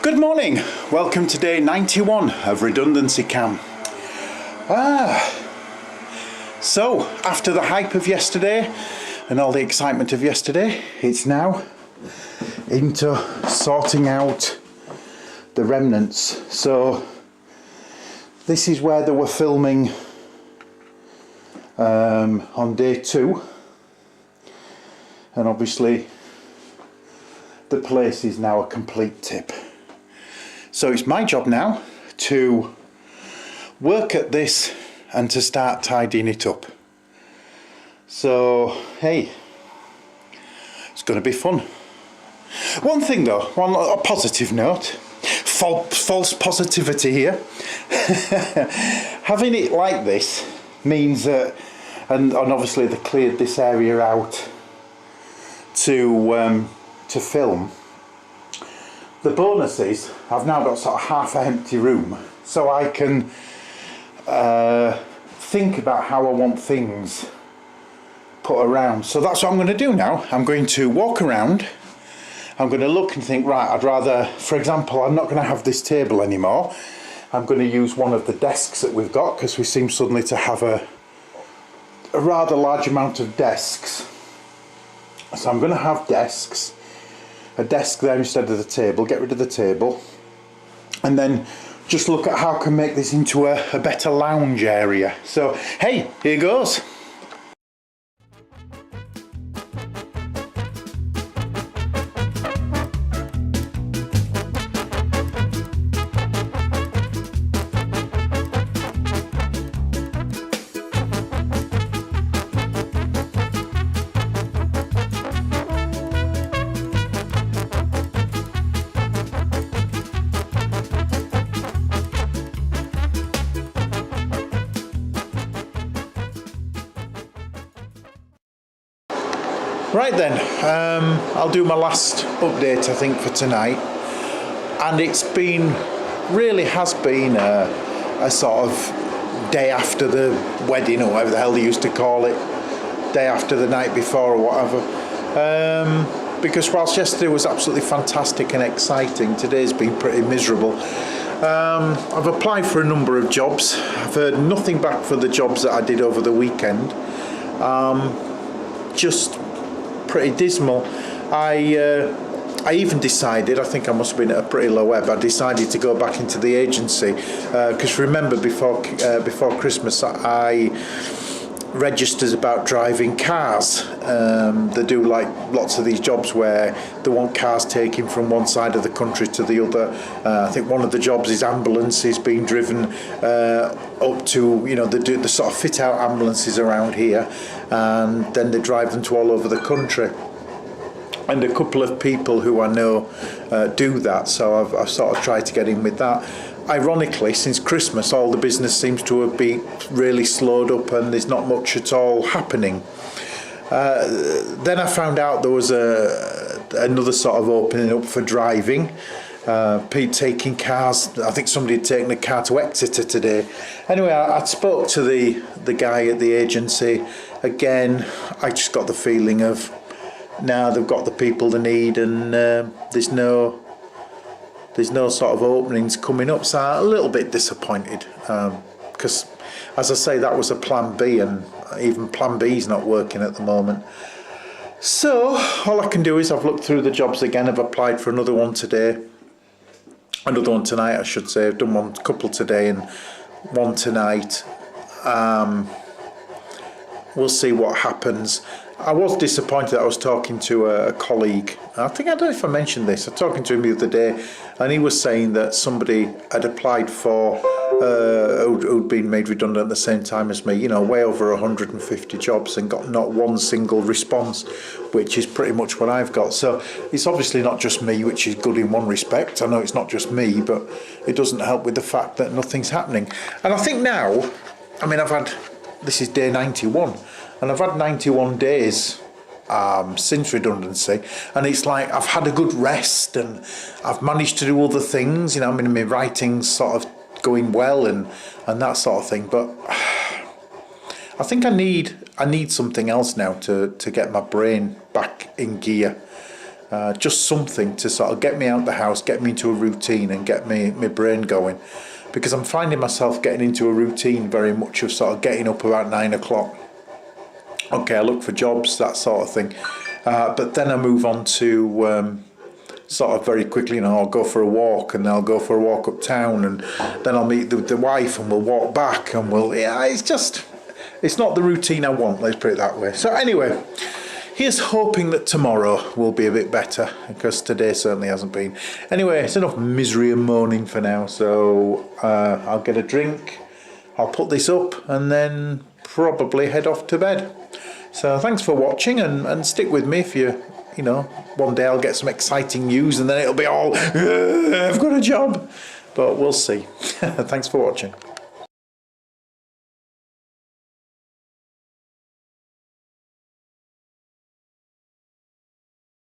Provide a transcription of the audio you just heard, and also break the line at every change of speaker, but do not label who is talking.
Good morning, welcome to day 91 of Redundancy Cam. So after the hype of yesterday and all the excitement of yesterday, it's now into sorting out the remnants. So this is where they were filming on day 2, and obviously the place is now a complete tip. So it's my job now to work at this and to start tidying it up. So hey, it's going to be fun. One thing though, a positive note, false positivity here. Having it like this means that, and obviously they cleared this area out to film. The bonus is I've now got sort of half an empty room, so I can think about how I want things put around. So that's what I'm going to do now. I'm going to walk around, I'm going to look and think, right, I'd rather, for example, I'm not going to have this table anymore. I'm going to use one of the desks that we've got, because we seem suddenly to have a rather large amount of desks. So I'm going to have desks, a desk there instead of the table, get rid of the table, and then just look at how I can make this into a better lounge area. So hey, here goes. Right then, I'll do my last update I think for tonight, and it's been, really has been a sort of day after the wedding, or whatever the hell they used to call it, day after the night before or whatever, because whilst yesterday was absolutely fantastic and exciting, today's been pretty miserable. I've applied for a number of jobs. I've heard nothing back for the jobs that I did over the weekend. Just pretty dismal. I even decided, I think I must have been at a pretty low ebb, I decided to go back into the agency, because remember before Christmas I registered about driving cars. They do like lots of these jobs where they want cars taken from one side of the country to the other. I think one of the jobs is ambulances being driven up to, you know, they sort of fit out ambulances around here, and then they drive them to all over the country. And a couple of people who I know do that, so I've sort of tried to get in with that. Ironically, since Christmas, all the business seems to have been really slowed up, and there's not much at all happening. Then I found out there was another sort of opening up for driving. Taking cars. I think somebody had taken a car to Exeter today. Anyway, I spoke to the guy at the agency. Again, I just got the feeling of, now they've got the people they need, and there's no sort of openings coming up, so I'm a little bit disappointed, because as I say, that was a plan B, and even plan B is not working at the moment. So all I can do is, I've looked through the jobs again. I've applied for another one today, another one tonight I should say. I've done one couple today and one tonight. We'll see what happens. I was disappointed. I was talking to a colleague. I don't know if I mentioned this. I was talking to him the other day, and he was saying that somebody had applied for, who'd been made redundant at the same time as me, you know, way over 150 jobs, and got not one single response, which is pretty much what I've got. So it's obviously not just me, which is good in one respect. I know it's not just me, but it doesn't help with the fact that nothing's happening. And I think now, I mean, this is day 91, and I've had 91 days since redundancy, and it's like I've had a good rest, and I've managed to do other things, you know. I mean, my writing's sort of going well, and that sort of thing, but I think I need something else now to get my brain back in gear. just something to sort of get me out the house, get me into a routine and get my brain going. Because I'm finding myself getting into a routine very much of sort of getting up about 9 o'clock. Okay, I look for jobs, that sort of thing. But then I move on to sort of very quickly, I'll go for a walk, and I'll go for a walk uptown, and then I'll meet the wife and we'll walk back, and it's not the routine I want, let's put it that way. So anyway, here's hoping that tomorrow will be a bit better, because today certainly hasn't been. Anyway, it's enough misery and moaning for now, so I'll get a drink, I'll put this up, and then probably head off to bed. So thanks for watching, and stick with me if one day I'll get some exciting news and then it'll be all, I've got a job. But we'll see. Thanks for watching.